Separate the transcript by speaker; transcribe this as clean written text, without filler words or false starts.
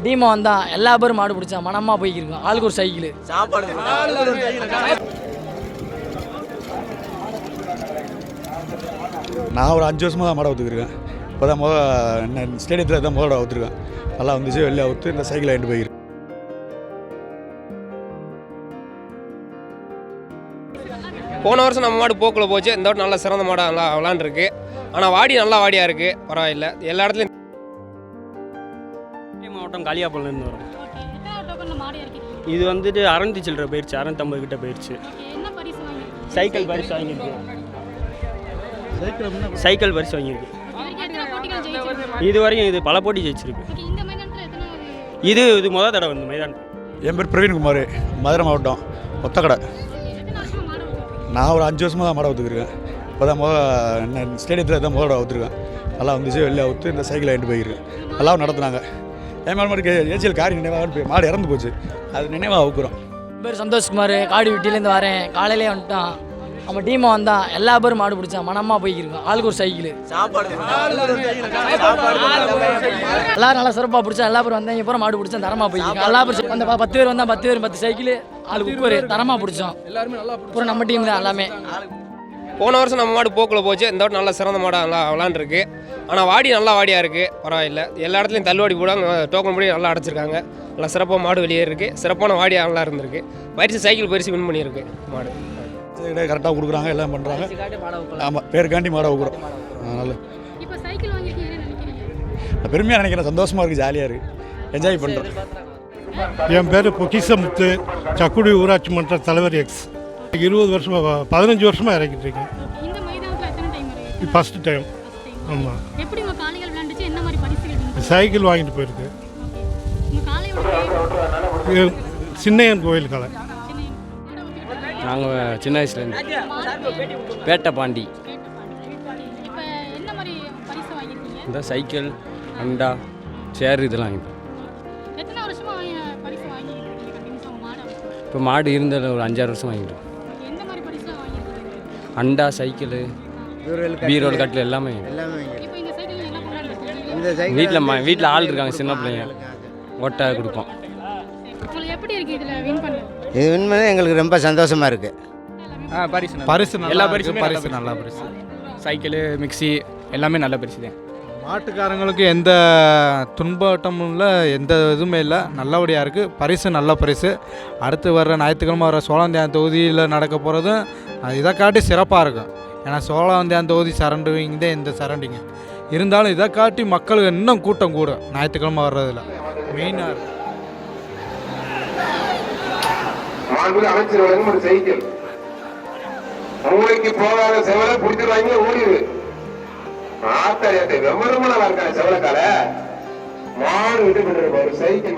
Speaker 1: டீமா வந்தா எல்லா பேரும் மாடு பிடிச்சா மனமா போய்க்கிருக்கோம். ஆளுக்கு ஒரு சைக்கிள் சாப்பாடு.
Speaker 2: நான் ஒரு 5 வருஷமாக தான் மாடை ஊற்றுக்கிருக்கேன். இப்போ தான் ஸ்டேடியத்தில் தான் மாடை ஊற்றுருக்கேன். நல்லா வந்துச்சு, வெளியே ஊற்று இந்த சைக்கிளை வாங்கிட்டு போயிருக்கேன்.
Speaker 3: போன வருஷம் நம்ம மாடு போக்கில் போச்சு. இந்த வாட்டி நல்லா சிறந்த மாடாக நல்லா விளாண்டுருக்கு. ஆனால் வாடி நல்லா வாடியாக இருக்குது, பரவாயில்ல. எல்லா இடத்துலையும்
Speaker 4: மாவட்டம் காளியாப்பள்ளிலேருந்து வரும். இது வந்துட்டு 600 சில்லற போயிடுச்சு, 650 கிட்ட போயிடுச்சு. சைக்கிள் பரிசு வாங்கியிருக்கு. சைக்கிள் பரிசு வாங்கியிருக்கு. இது வரைக்கும் இது பல போட்டி ஜெயிச்சிருக்கு. இது முதல் தடவை வந்து மைதானம்.
Speaker 2: என் பேர் பிரவீன்குமார், மதுரை மாவட்டம் ஒத்தக்கடை. நான் ஒரு 5 வருஷமாக தான் மாடை ஊற்றுக்கிருக்கேன். இப்போ தான் ஸ்டேடியத்தில் தான் மாடை ஊற்றுருக்கேன். நல்லா வந்துச்சு, வெளியே ஊற்று இந்த சைக்கிளை வாங்கிட்டு போயிருக்கேன். நல்லாவும் நடத்துனாங்க. என் மாடு ஏச்சியல் காரி நினைவாக மாடு இறந்து போச்சு, அது நினைவாக ஊக்குறோம்.
Speaker 1: என் பேர் சந்தோஷ்குமார், காடி வீட்டிலேருந்து வரேன். காலையிலே வந்துட்டான். நம்ம டீமா வந்தா எல்லா பேரும் மாடு பிடிச்சா மனமா போய்க்கிருக்கோம். ஆளுக்கு ஒரு சைக்கிள் சாப்பாடு. எல்லாரும் நல்லா சிறப்பாக பிடிச்சா எல்லா பேரும் வந்தாங்க. அப்புறம் மாடு பிடிச்சா தரமா போய்க்கிருக்கோம். எல்லா பேரும் அந்த 10 பேர் வந்தால் 10 பேர் 10 சைக்கிள் ஆளுக்கு உட்காரு தரமா பிடிச்சோம். அப்புறம் நம்ம டீம் தான் எல்லாமே.
Speaker 3: போன வருஷம் நம்ம மாடு போக்கில் போச்சு. இந்த வாட்டி நல்லா சிறந்த மாடாக நல்லா விளாண்டுருக்கு. ஆனால் வாடி நல்லா வாடியாக இருக்குது, பரவாயில்ல. எல்லா இடத்துலையும் தள்ளுவாடி போடாங்க, டோக்கன் படி நல்லா அடைச்சிருக்காங்க. நல்லா சிறப்பாக மாடு வெளியே இருக்குது. சிறப்பான வாடியாக நல்லா இருந்திருக்கு. பரிசு சைக்கிள் பரிசு வின் பண்ணியிருக்கு மாடு.
Speaker 2: கரெக்டாக கொடுக்குறாங்க, எல்லாம் பண்ணுறாங்க. ஆமாம், பேருக்காண்டி மாடை ஊக்குறோம். நல்ல பெருமையாக நினைக்கிறேன், சந்தோஷமாக இருக்குது, ஜாலியாக இருக்குது, என்ஜாய் பண்ணுறேன்.
Speaker 5: என் பேர் பொக்கிசமுத்து, சக்குடி ஊராட்சி மன்ற தலைவர் எக்ஸ். 20 வருஷமாக 15 வருஷமாக இறக்கிட்டு இருக்கேன். First time. ஆமாம், சைக்கிள் வாங்கிட்டு போயிருக்கு. சின்னையன் கோயில் கலை.
Speaker 6: நாங்கள் சின்ன வயசுலேருந்து பேட்டை பாண்டி. இந்த சைக்கிள், அண்டா, சேர் இதெல்லாம் வாங்கிட்டோம். இப்போ மாடு இருந்ததில் ஒரு 5-6 வருஷம் வாங்கிட்டோம். அண்டா, சைக்கிள், பீரோல், கட்டில் எல்லாமே. வீட்டில் ஆள் இருக்காங்க, சின்ன பிள்ளைங்க, ஓட்டை கொடுப்போம்.
Speaker 7: இது வின் பண்ண எங்களுக்கு ரொம்ப சந்தோஷமாக இருக்குது.
Speaker 6: பரிசு எல்லா பரிசுமே நல்ல பரிசு. சைக்கிள், மிக்சி எல்லாமே நல்ல பரிசு தான்.
Speaker 8: மாட்டுக்காரங்களுக்கு எந்த துன்பட்டமும் இல்லை, எந்த இதுவுமே இல்லை, நல்லபடியாக இருக்குது. பரிசு நல்ல பரிசு. அடுத்து வர்ற ஞாயிற்றுக்கிழமை வர சோழவந்தியான் தொகுதியில் நடக்க போகிறதும் இதை காட்டி சிறப்பாக இருக்கும். ஏன்னா சோழவந்தியான் தொகுதி சரண்டிங் தான் இந்த சரண்டிங்கு. இருந்தாலும் இதை காட்டி மக்களுக்கு இன்னும் கூட்டம் கூடும் ஞாயிற்றுக்கிழமை வர்றதில் மெயினாக இருக்குது.
Speaker 9: அமைச்சர் வழங்கும் ஒரு சைக்கிள். மூளைக்கு போகாத செவலை பிடிச்சிருவாங்க, ஓடிடு. ஆத்தாரியத்தை விமர்மனா இருக்காங்க செவலக்கால மாடு விட்டு கொண்டிருக்க ஒரு சைக்கிள்.